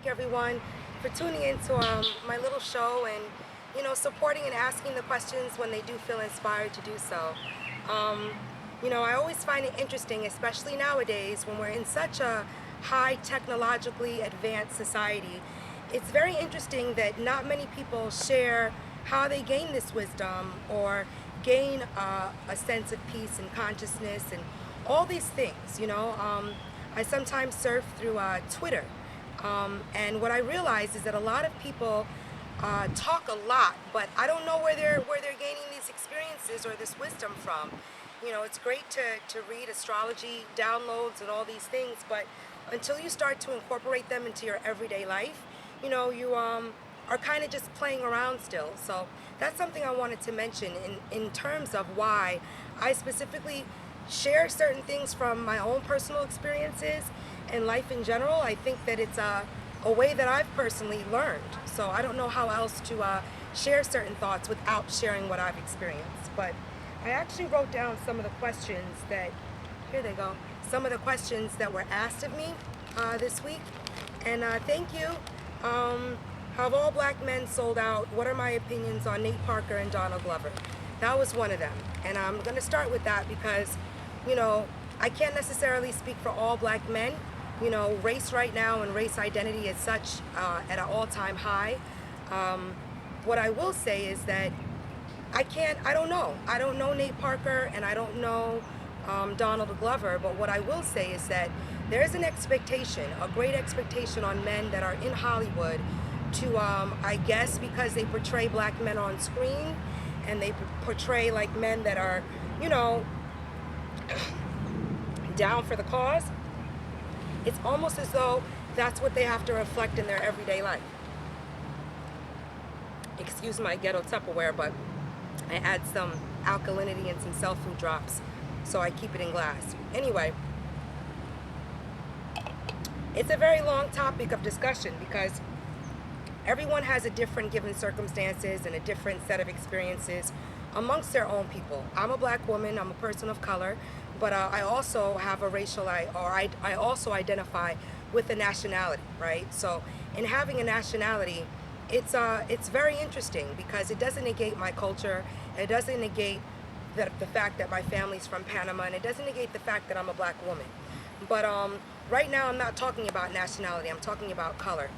thank everyone for tuning into my little show and, supporting and asking the questions when they do feel inspired to do so. I always find it interesting, especially nowadays when we're in such a high technologically advanced society. It's very interesting that not many people share how they gain this wisdom or gain a sense of peace and consciousness and all these things. I sometimes surf through Twitter, and what I realize is that a lot of people talk a lot, but I don't know where they're gaining these experiences or this wisdom from. It's great to read astrology downloads and all these things, but until you start to incorporate them into your everyday life, you are kind of just playing around still. So that's something I wanted to mention in terms of why I specifically share certain things from my own personal experiences and life in general. I think that it's a way that I've personally learned. So I don't know how else to share certain thoughts without sharing what I've experienced. But I actually wrote down some of the questions that, here they go, some of the questions that were asked of me this week. And thank you. Have all black men sold out? What are my opinions on Nate Parker and Donald Glover? That was one of them. And I'm going to start with that because, I can't necessarily speak for all black men. Race right now and race identity is such at an all-time high. What I will say is that I don't know. I don't know Nate Parker and I don't know Donald Glover, but what I will say is that there's an expectation, a great expectation on men that are in Hollywood to, I guess because they portray black men on screen and they portray like men that are, down for the cause. It's almost as though that's what they have to reflect in their everyday life. Excuse my ghetto Tupperware, but I add some alkalinity and some cell food drops, so I keep it in glass. Anyway, it's a very long topic of discussion because everyone has a different given circumstances and a different set of experiences amongst their own people. I'm a black woman, I'm a person of color, but I also have a racial, I also identify with a nationality, right? So in having a nationality, it's very interesting because it doesn't negate my culture, it doesn't negate the fact that my family's from Panama, and it doesn't negate the fact that I'm a black woman. But right now I'm not talking about nationality, I'm talking about color.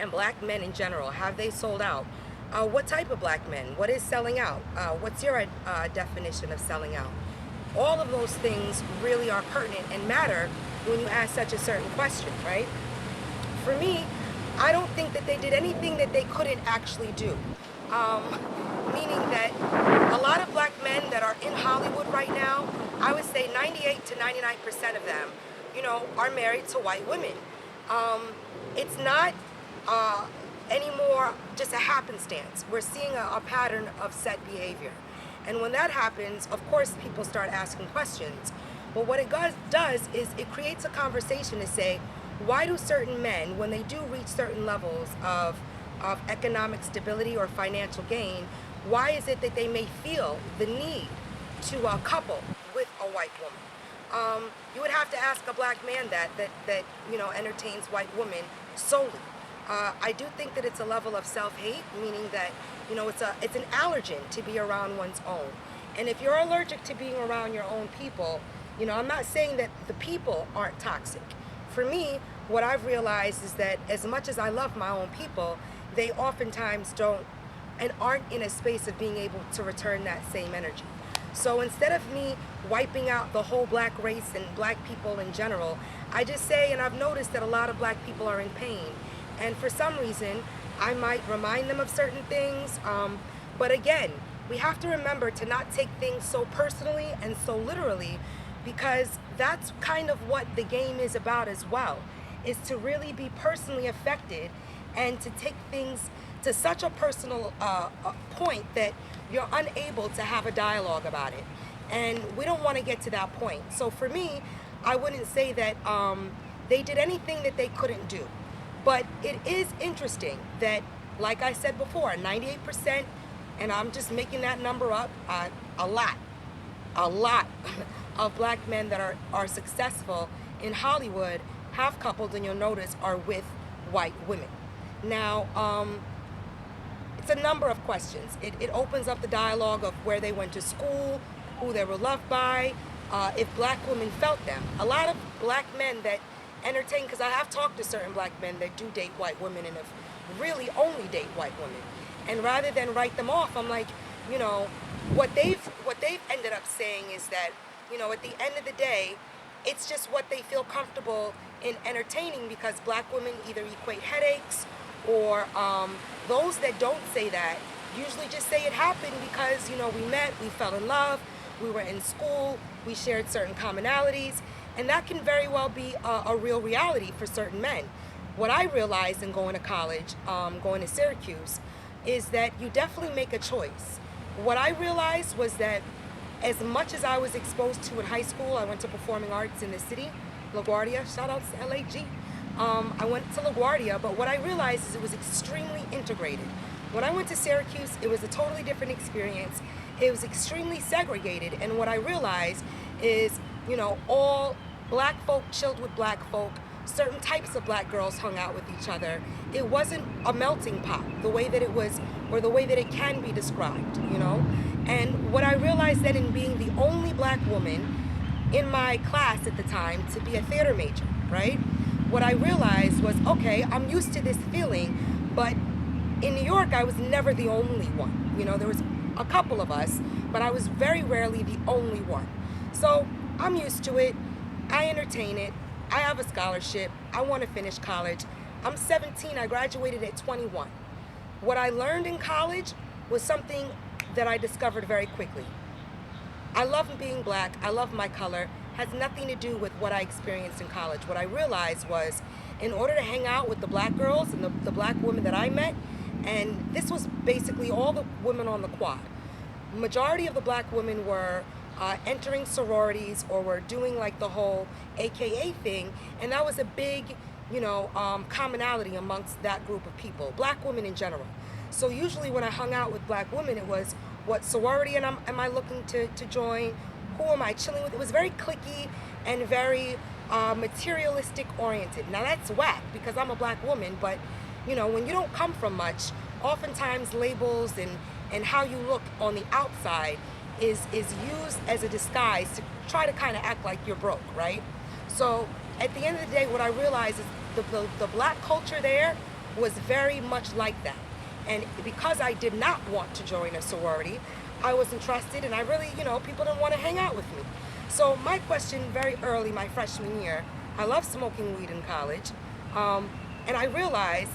And black men in general, have they sold out? What type of black men? What is selling out? What's your definition of selling out? All of those things really are pertinent and matter when you ask such a certain question, right? For me, I don't think that they did anything that they couldn't actually do. Meaning that a lot of black men that are in Hollywood right now, I would say 98 to 99% of them, are married to white women. It's not anymore just a happenstance. We're seeing a pattern of set behavior. And when that happens, of course, people start asking questions. But what it does is it creates a conversation to say, why do certain men, when they do reach certain levels of economic stability or financial gain, why is it that they may feel the need to couple with a white woman? You would have to ask a black man that entertains white women solely. I do think that it's a level of self-hate, meaning that, it's an allergen to be around one's own. And if you're allergic to being around your own people, I'm not saying that the people aren't toxic. For me, what I've realized is that as much as I love my own people, they oftentimes don't and aren't in a space of being able to return that same energy. So instead of me wiping out the whole black race and black people in general, I just say, and I've noticed that a lot of black people are in pain. And for some reason, I might remind them of certain things. But again, we have to remember to not take things so personally and so literally, because that's kind of what the game is about as well, is to really be personally affected and to take things to such a personal point that you're unable to have a dialogue about it. And we don't want to get to that point. So for me, I wouldn't say that they did anything that they couldn't do. But it is interesting that, like I said before, 98%, and I'm just making that number up, a lot of black men that are successful in Hollywood have coupled, and you'll notice, are with white women. Now, it's a number of questions. It opens up the dialogue of where they went to school, who they were loved by, if black women felt them. A lot of black men that entertain, because I have talked to certain black men that do date white women and have really only date white women. And rather than write them off, I'm like, you know, what they've ended up saying is that, you know, at the end of the day, it's just what they feel comfortable in entertaining, because black women either equate headaches or those that don't say that usually just say it happened because, you know, we met, we fell in love, we were in school, we shared certain commonalities, and that can very well be a real reality for certain men. What I realized in going to college, going to Syracuse, is that you definitely make a choice. What I realized was that as much as I was exposed to in high school, I went to performing arts in the city, LaGuardia, shout out to LAG. I went to LaGuardia, but what I realized is it was extremely integrated. When I went to Syracuse, it was a totally different experience. It was extremely segregated, and what I realized is, you know, all black folk chilled with black folk, certain types of black girls hung out with each other. It wasn't a melting pot the way that it was, or the way that it can be described, you know? And what I realized that in being the only black woman in my class at the time to be a theater major, right? What I realized was, okay, I'm used to this feeling, but in New York, I was never the only one. You know, there was a couple of us, but I was very rarely the only one. So I'm used to it. I entertain it. I have a scholarship. I want to finish college. I'm 17. I graduated at 21. What I learned in college was something that I discovered very quickly. I love being black. I love my color. Has nothing to do with what I experienced in college. What I realized was, in order to hang out with the black girls and the black women that I met, and this was basically all the women on the quad, majority of the black women were entering sororities or were doing like the whole AKA thing, and that was a big, you know, commonality amongst that group of people, black women in general. So usually when I hung out with black women, it was, what sorority am I looking to join? Who am I chilling with? It was very cliquey and very materialistic oriented. Now that's whack because I'm a black woman, but you know, when you don't come from much, oftentimes labels and how you look on the outside is used as a disguise to try to kind of act like you're broke, right? So at the end of the day, what I realized is the black culture there was very much like that. And because I did not want to join a sorority, I was interested, and I really, you know, people didn't want to hang out with me. So my question very early, my freshman year, I loved smoking weed in college, and I realized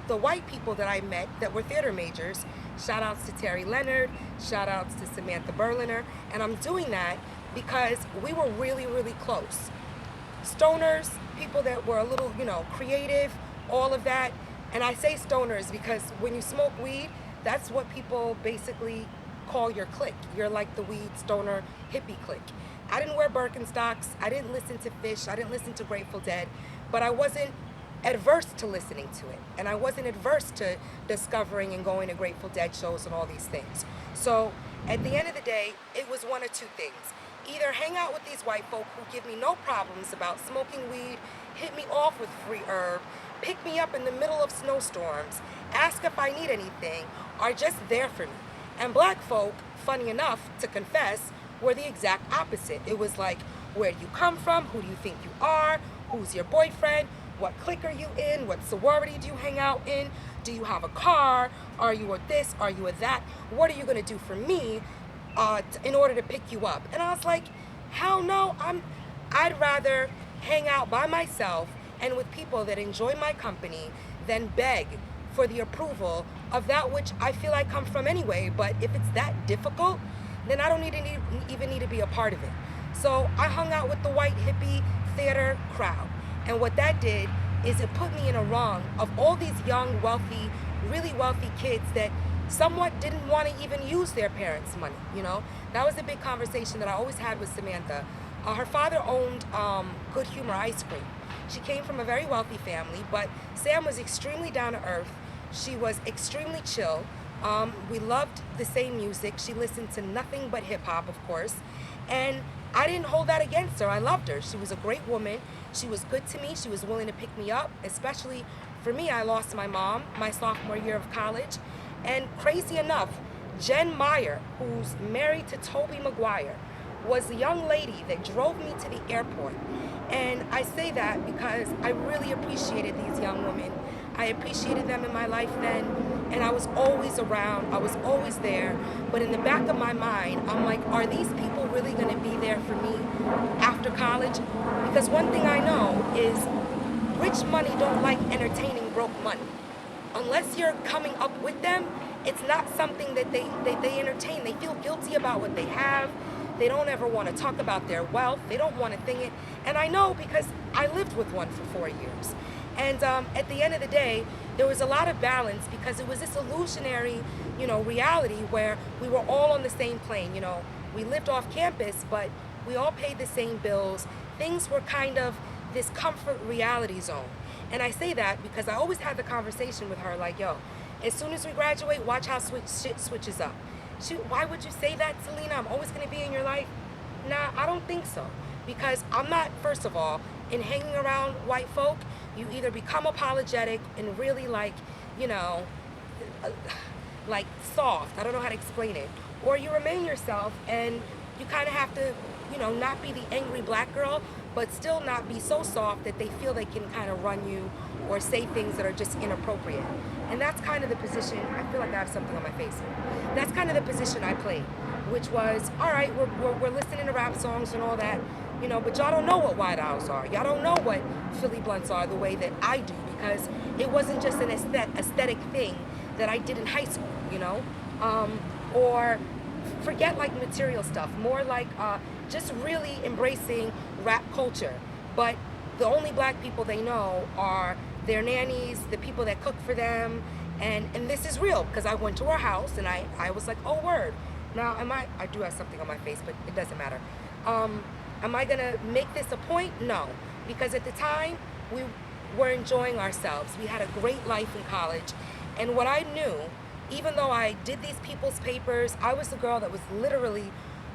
the white people that I met that were theater majors, shout outs to Terry Leonard, shout outs to Samantha Berliner, and I'm doing that because we were really, really close. Stoners, people that were a little, you know, creative, all of that. And I say stoners because when you smoke weed, that's what people basically call your clique. You're like the weed stoner hippie clique. I didn't wear Birkenstocks, I didn't listen to Fish, I didn't listen to Grateful Dead, but I wasn't adverse to listening to it. And I wasn't adverse to discovering and going to Grateful Dead shows and all these things. So at the end of the day, it was one of two things. Either hang out with these white folk who give me no problems about smoking weed, hit me off with free herb, pick me up in the middle of snowstorms, ask if I need anything, are just there for me. And black folk, funny enough to confess, were the exact opposite. It was like, where do you come from? Who do you think you are? Who's your boyfriend? What clique are you in? What sorority do you hang out in? Do you have a car? Are you a this? Are you a that? What are you gonna do for me in order to pick you up? And I was like, hell no, I'd rather hang out by myself and with people that enjoy my company than beg for the approval of that which I feel I come from anyway. But if it's that difficult, then I don't even need to be a part of it. So I hung out with the white hippie theater crowd. And what that did is it put me in a rung of all these young, wealthy, really wealthy kids that somewhat didn't want to even use their parents' money, you know? That was a big conversation that I always had with Samantha. Her father owned Good Humor Ice Cream. She came from a very wealthy family, but Sam was extremely down to earth. She was extremely chill. We loved the same music. She listened to nothing but hip hop, of course. And I didn't hold that against her. I loved her. She was a great woman. She was good to me. She was willing to pick me up, especially for me. I lost my mom my sophomore year of college. And crazy enough, Jen Meyer, who's married to Toby Maguire, was the young lady that drove me to the airport. And I say that because I really appreciated these young women. I appreciated them in my life then, and I was always around, I was always there. But in the back of my mind, I'm like, are these people really gonna be there for me after college? Because one thing I know is rich money don't like entertaining broke money. Unless you're coming up with them, it's not something that they entertain. They feel guilty about what they have. They don't ever want to talk about their wealth. They don't want to think it. And I know because I lived with one for 4 years. And at the end of the day, there was a lot of balance because it was this illusionary, reality where we were all on the same plane. We lived off campus, but we all paid the same bills. Things were kind of this comfort reality zone. And I say that because I always had the conversation with her like, yo, as soon as we graduate, watch how shit switches up. Why would you say that, Celina? I'm always going to be in your life. Nah, I don't think so. Because I'm not, first of all, in hanging around white folk, you either become apologetic and really like soft. I don't know how to explain it. Or you remain yourself and you kind of have to, not be the angry black girl, but still not be so soft that they feel they can kind of run you or say things that are just inappropriate. And that's kind of the position, I feel like I have something on my face. That's kind of the position I played, which was, all right, we're listening to rap songs and all that, but y'all don't know what White Owls are. Y'all don't know what Philly Blunts are the way that I do, because it wasn't just an aesthetic thing that I did in high school, or forget like material stuff, more like just really embracing rap culture. But the only black people they know are their nannies, the people that cook for them, and this is real because I went to her house and I was like, oh word. Now I do have something on my face, but it doesn't matter. Am I gonna make this a point? No, because at the time we were enjoying ourselves. We had a great life in college, and what I knew, even though I did these people's papers, I was the girl that was literally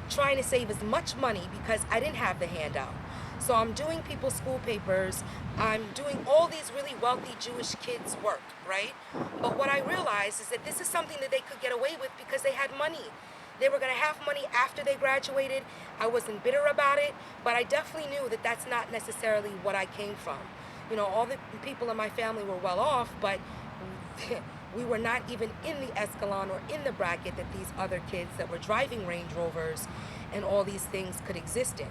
trying to save as much money because I didn't have the handout. So I'm doing people's school papers, I'm doing all these really wealthy Jewish kids' work, right? But what I realized is that this is something that they could get away with because they had money. They were gonna have money after they graduated. I wasn't bitter about it, but I definitely knew that that's not necessarily what I came from. All the people in my family were well off, but we were not even in the echelon or in the bracket that these other kids that were driving Range Rovers and all these things could exist in.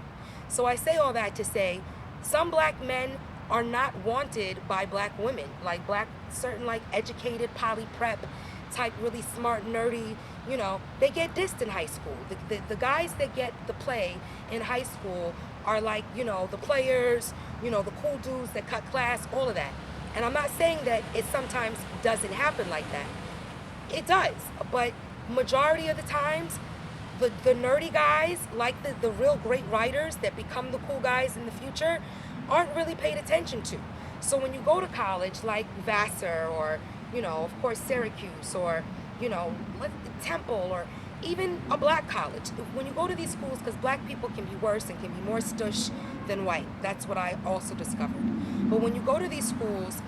So I say all that to say, some black men are not wanted by black women, like certain educated poly prep type, really smart, nerdy, they get dissed in high school. The guys that get the play in high school are the players, the cool dudes that cut class, all of that. And I'm not saying that it sometimes doesn't happen like that. It does, but majority of the times, the nerdy guys, like the real great writers that become the cool guys in the future, aren't really paid attention to. So when you go to college like Vassar or, of course Syracuse or, Temple or even a black college, when you go to these schools, because black people can be worse and can be more stush than white. That's what I also discovered. But when you go to these schools,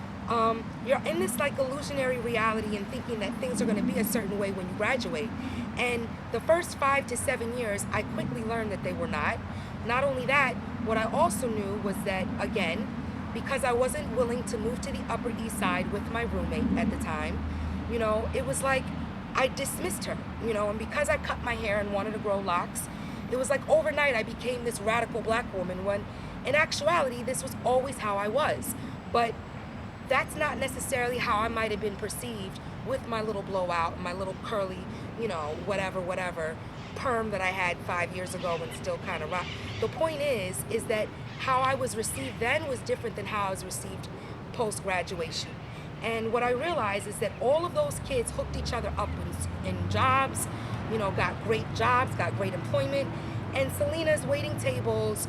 you're in this illusionary reality and thinking that things are going to be a certain way when you graduate. And the first 5 to 7 years, I quickly learned that they were not. Not only that, what I also knew was that, again, because I wasn't willing to move to the Upper East Side with my roommate at the time, it was like I dismissed her, and because I cut my hair and wanted to grow locks, it was like overnight I became this radical black woman when in actuality this was always how I was. But that's not necessarily how I might have been perceived with my little blowout, my little curly, whatever perm that I had 5 years ago and still kind of rock. The point is that how I was received then was different than how I was received post-graduation. And what I realized is that all of those kids hooked each other up in jobs, got great jobs, got great employment, and Celina's waiting tables,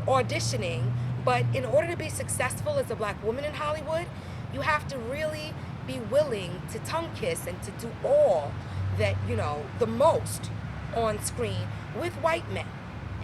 auditioning. But in order to be successful as a black woman in Hollywood, you have to really be willing to tongue kiss and to do all that, the most on screen with white men.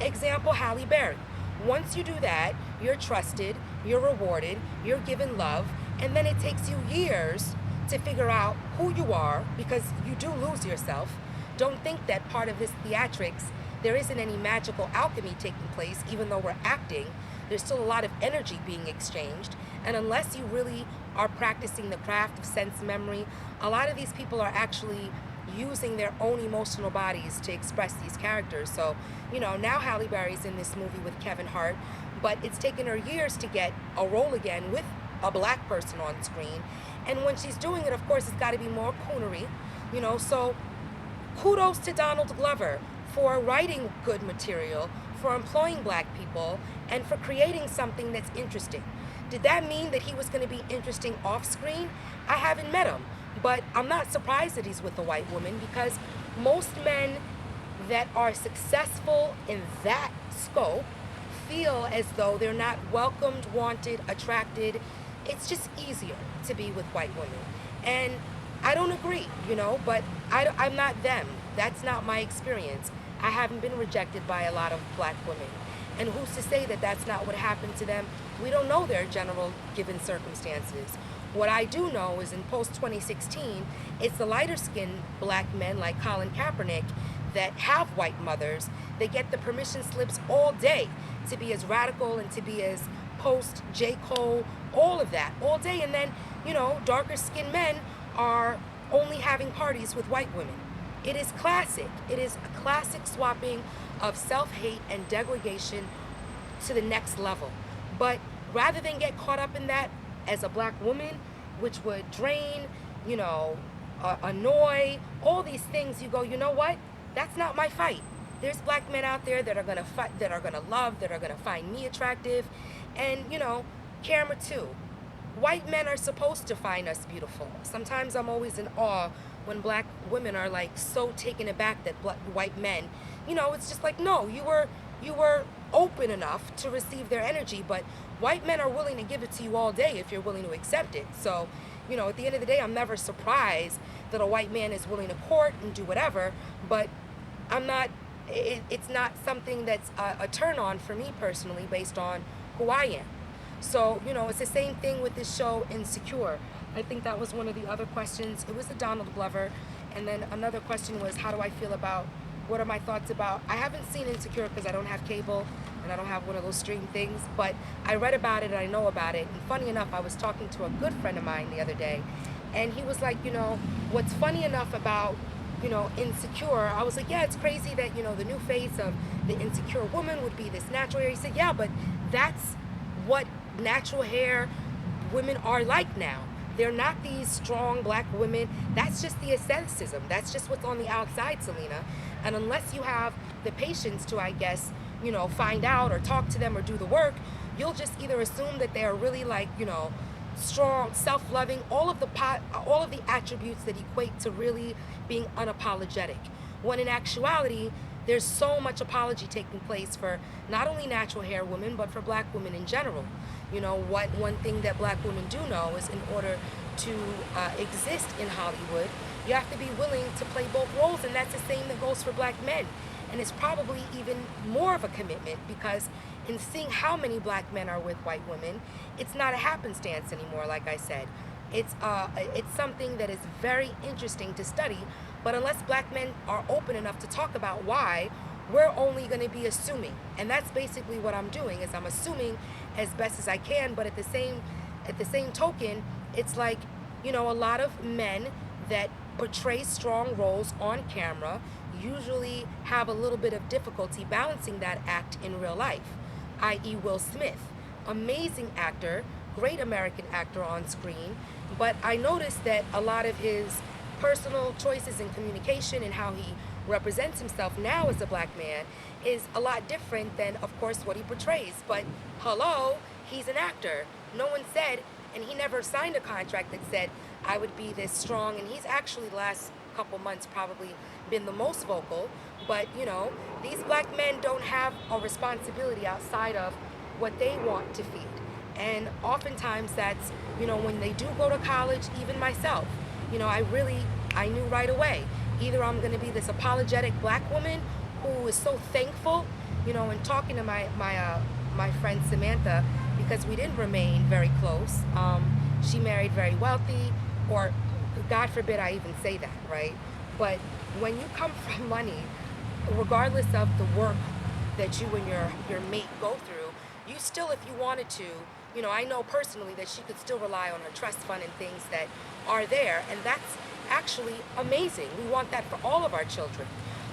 Example, Halle Berry. Once you do that, you're trusted, you're rewarded, you're given love, and then it takes you years to figure out who you are because you do lose yourself. Don't think that part of this theatrics, there isn't any magical alchemy taking place, even though we're acting. There's still a lot of energy being exchanged. And unless you really are practicing the craft of sense memory, a lot of these people are actually using their own emotional bodies to express these characters. So, now Halle Berry's in this movie with Kevin Hart, but it's taken her years to get a role again with a black person on screen. And when she's doing it, of course, it's got to be more coonery, so kudos to Donald Glover for writing good material, for employing black people, and for creating something that's interesting. Did that mean that he was going to be interesting off screen? I haven't met him, but I'm not surprised that he's with a white woman because most men that are successful in that scope feel as though they're not welcomed, wanted, attracted. It's just easier to be with white women. And I don't agree, but I'm not them. That's not my experience. I haven't been rejected by a lot of black women. And who's to say that that's not what happened to them? We don't know their general given circumstances. What I do know is in post-2016, it's the lighter-skinned black men like Colin Kaepernick that have white mothers. They get the permission slips all day to be as radical and to be as post J. Cole, all of that, all day. And then, darker-skinned men are only having parties with white women. It is classic. It is a classic swapping of self-hate and degradation to the next level. But rather than get caught up in that as a black woman, which would drain, annoy, all these things, you go, you know what? That's not my fight. There's black men out there that are gonna fight, that are gonna love, that are gonna find me attractive, and camera too. White men are supposed to find us beautiful. Sometimes I'm always in awe when black women are like so taken aback that white men, it's just like, no, you were open enough to receive their energy, but white men are willing to give it to you all day if you're willing to accept it. So, at the end of the day, I'm never surprised that a white man is willing to court and do whatever, but it's not something that's a turn on for me personally based on who I am. So, it's the same thing with this show, Insecure. I think that was one of the other questions. It was the Donald Glover. And then another question was, how do I feel about, what are my thoughts about, I haven't seen Insecure because I don't have cable and I don't have one of those stream things, but I read about it and I know about it. And funny enough, I was talking to a good friend of mine the other day, and he was like, what's funny enough about, Insecure, I was like, yeah, it's crazy that, the new face of the insecure woman would be this natural hair. He said, yeah, but that's what natural hair women are like now. They're not these strong black women. That's just the aestheticism. That's just what's on the outside, Celina. And unless you have the patience to, I guess, find out or talk to them or do the work, you'll just either assume that they're really like, strong, self-loving, all of the attributes that equate to really being unapologetic. When in actuality, there's so much apology taking place for not only natural hair women, but for black women in general. One thing that black women do know is in order to exist in Hollywood, you have to be willing to play both roles, and that's the same that goes for black men. And it's probably even more of a commitment because in seeing how many black men are with white women, it's not a happenstance anymore, like I said. It's something that is very interesting to study, but unless black men are open enough to talk about why, we're only going to be assuming. And that's basically what I'm doing, is I'm assuming as best as I can, but at the same token, it's like, a lot of men that portray strong roles on camera usually have a little bit of difficulty balancing that act in real life, i.e. Will Smith. Amazing actor, great American actor on screen, but I noticed that a lot of his personal choices in communication and how he represents himself now as a black man is a lot different than, of course, what he portrays. But hello, he's an actor. No one said, and he never signed a contract that said, I would be this strong, and he's actually the last couple months probably been the most vocal. But, these black men don't have a responsibility outside of what they want to feed. And oftentimes that's, when they do go to college, even myself, I knew right away, either I'm going to be this apologetic black woman who is so thankful and talking to my friend Samantha, because we didn't remain very close. She married very wealthy, or God forbid I even say that, right? But when you come from money, regardless of the work that you and your mate go through, you still, if you wanted to, I know personally that she could still rely on her trust fund and things that are there, and that's actually amazing. We want that for all of our children.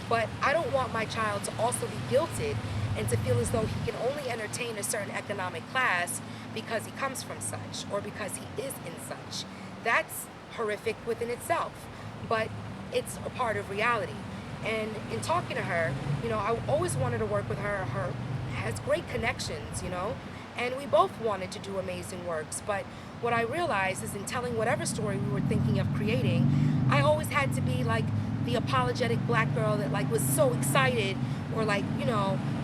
But I don't want my child to also be guilted and to feel as though he can only entertain a certain economic class because he comes from such or because he is in such. That's horrific within itself, but it's a part of reality. And in talking to her, I always wanted to work with her. Her has great connections, and we both wanted to do amazing works. But what I realized is in telling whatever story we were thinking of creating, I always had to be like the apologetic black girl that like was so excited, or like,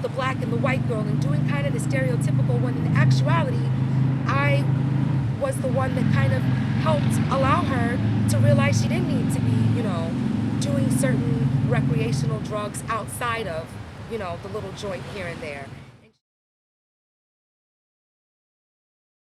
the black and the white girl, and doing kind of the stereotypical, when in actuality, I was the one that kind of helped allow her to realize she didn't need to be, doing certain recreational drugs outside of, the little joint here and there.